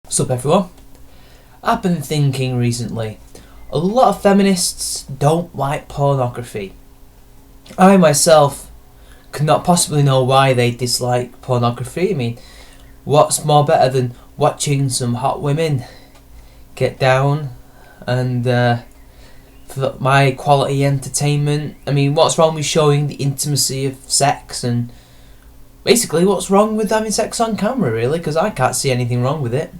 What's up everyone? I've been thinking recently, a lot of feminists don't like pornography. I myself could not possibly know why they dislike pornography. I mean, what's more better than watching some hot women get down and for my quality entertainment? I mean, what's wrong with showing the intimacy of sex, and basically what's wrong with having sex on camera really? Because I can't see anything wrong with it.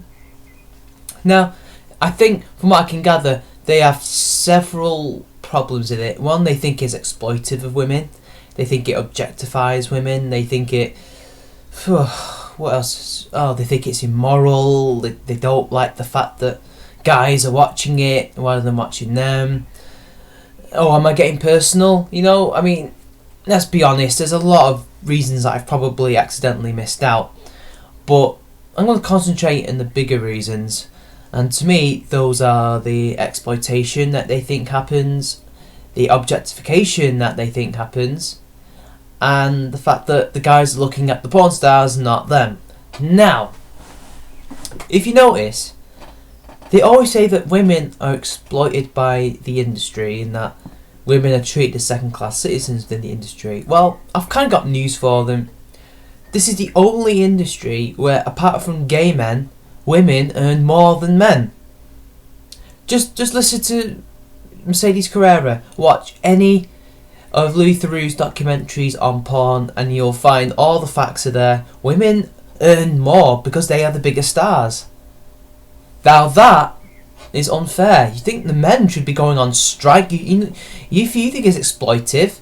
Now, I think, from what I can gather, they have several problems in it. One, they think it's exploitive of women. They think it objectifies women. They think it... what else? Oh, they think it's immoral. They don't like the fact that guys are watching it rather than watching them. Oh, am I getting personal? You know, I mean, let's be honest, there's a lot of reasons that I've probably accidentally missed out. But I'm going to concentrate on the bigger reasons. And to me, those are the exploitation that they think happens, the objectification that they think happens, and the fact that the guys are looking at the porn stars, not them. Now, if you notice, they always say that women are exploited by the industry and that women are treated as second-class citizens within the industry. Well, I've kind of got news for them. This is the only industry where, apart from gay men, women earn more than men. Just listen to Mercedes Carrera. Watch any of Louis Theroux's documentaries on porn and you'll find all the facts are there. Women earn more because they are the bigger stars. Now that is unfair. You think the men should be going on strike? If you think it's exploitive,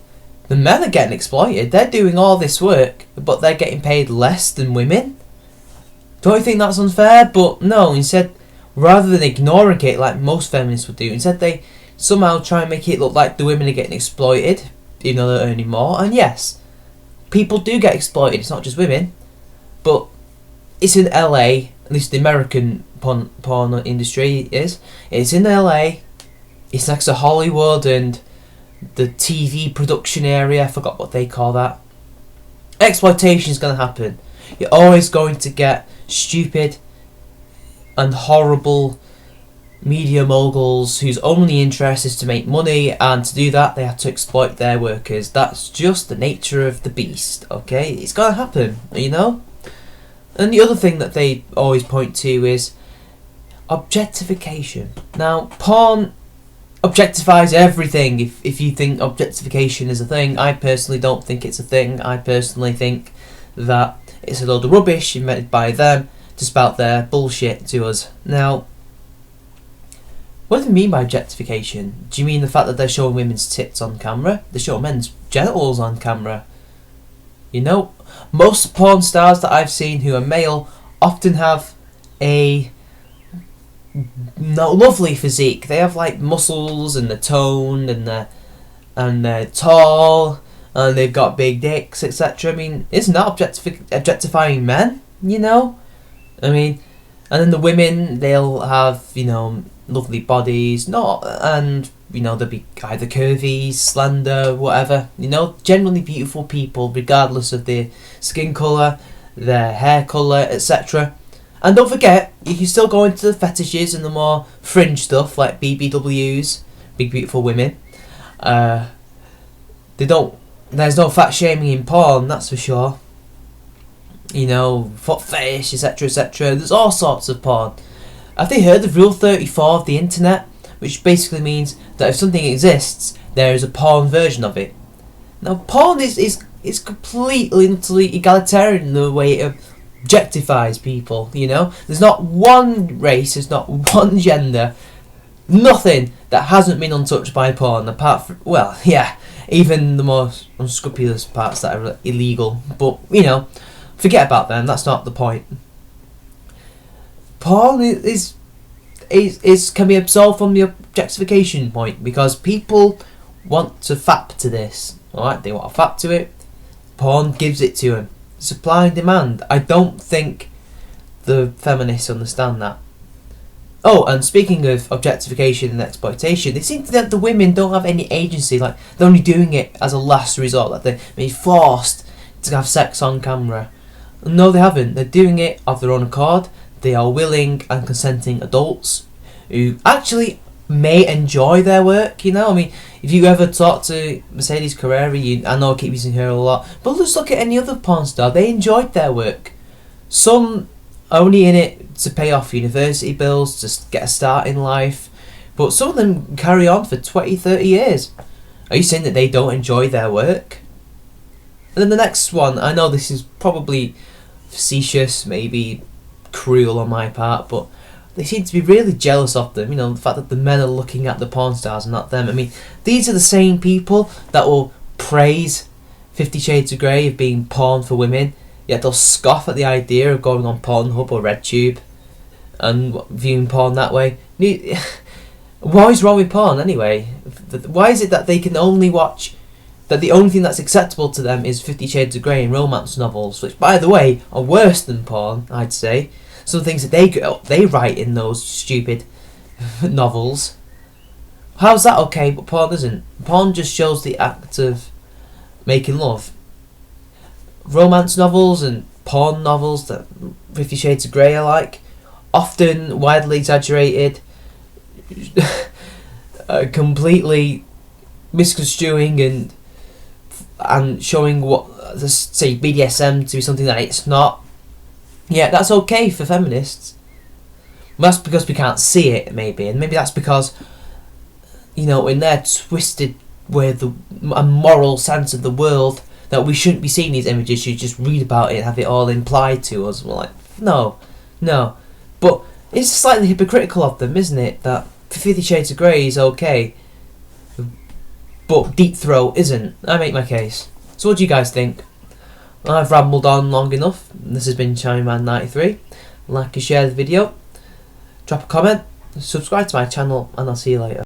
the men are getting exploited. They're doing all this work, but they're getting paid less than women. Don't you think that's unfair? But no, instead, rather than ignoring it like most feminists would do, instead they somehow try and make it look like the women are getting exploited, even though they're earning more. And yes, people do get exploited, it's not just women. But it's in LA, at least the American porn industry is. It's in LA, it's next to Hollywood and the TV production area, I forgot what they call that. Exploitation is going to happen. You're always going to get stupid and horrible media moguls whose only interest is to make money, and to do that they have to exploit their workers. That's just the nature of the beast, okay? It's going to happen, you know? And the other thing that they always point to is objectification. Now, porn objectifies everything. If you think objectification is a thing, I personally don't think it's a thing. I personally think that it's a load of rubbish invented by them to spout their bullshit to us. Now, what do they mean by objectification? Do you mean the fact that they're showing women's tits on camera? They show men's genitals on camera. You know, most porn stars that I've seen who are male often have a lovely physique. They have like muscles and they're toned and they're tall. And they've got big dicks, etc. I mean, isn't that objectifying men? You know? I mean, and then the women, they'll have, you know, lovely bodies, and, you know, they'll be either curvy, slender, whatever. You know, generally beautiful people, regardless of their skin colour, their hair colour, etc. And don't forget, you can still go into the fetishes and the more fringe stuff, like BBWs, big beautiful women. There's no fat shaming in porn, that's for sure. You know, foot fetish, etc, etc. There's all sorts of porn. Have they heard of Rule 34 of the internet? Which basically means that if something exists, there is a porn version of it. Now, porn is completely and utterly egalitarian in the way it objectifies people, you know? There's not one race, there's not one gender, nothing that hasn't been untouched by porn, apart from, well, yeah, even the most unscrupulous parts that are illegal. But, you know, forget about them, that's not the point. Porn is can be absolved from the objectification point, because people want to fap to this, alright? They want to fap to it, porn gives it to them. Supply and demand. I don't think the feminists understand that. Oh, and speaking of objectification and exploitation, they seem that the women don't have any agency, like they're only doing it as a last resort, like they're being forced to have sex on camera. No, they haven't. They're doing it of their own accord. They are willing and consenting adults who actually may enjoy their work, you know. I mean, if you ever talk to Mercedes Carrera, I know I keep using her a lot, but just look at any other porn star. They enjoyed their work. Some only in it to pay off university bills, just get a start in life, but some of them carry on for 20, 30 years. Are you saying that they don't enjoy their work? And then the next one, I know this is probably facetious, maybe cruel on my part, but they seem to be really jealous of them, you know, the fact that the men are looking at the porn stars and not them. I mean, these are the same people that will praise 50 Shades of Grey of being porn for women, yet they'll scoff at the idea of going on Pornhub or RedTube and viewing porn that way. What is wrong with porn anyway? Why is it that they can only watch, that the only thing that's acceptable to them is 50 Shades of Grey and romance novels, which, by the way, are worse than porn, I'd say. Some things that they write in those stupid novels. How's that okay, but porn isn't? Porn just shows the act of making love. Romance novels and porn novels that 50 Shades of Grey are like, often widely exaggerated, completely misconstruing and showing what, say, BDSM to be something that it's not. Yeah, that's okay for feminists. That's because we can't see it, maybe, and maybe that's because, you know, in their twisted way, a moral sense of the world, that we shouldn't be seeing these images. You just read about it and have it all implied to us. We're like, no. But it's slightly hypocritical of them, isn't it? That 50 Shades of Grey is okay, but Deep Throat isn't. I make my case. So what do you guys think? I've rambled on long enough. This has been Shinyman93. Like and share the video. Drop a comment. Subscribe to my channel, and I'll see you later.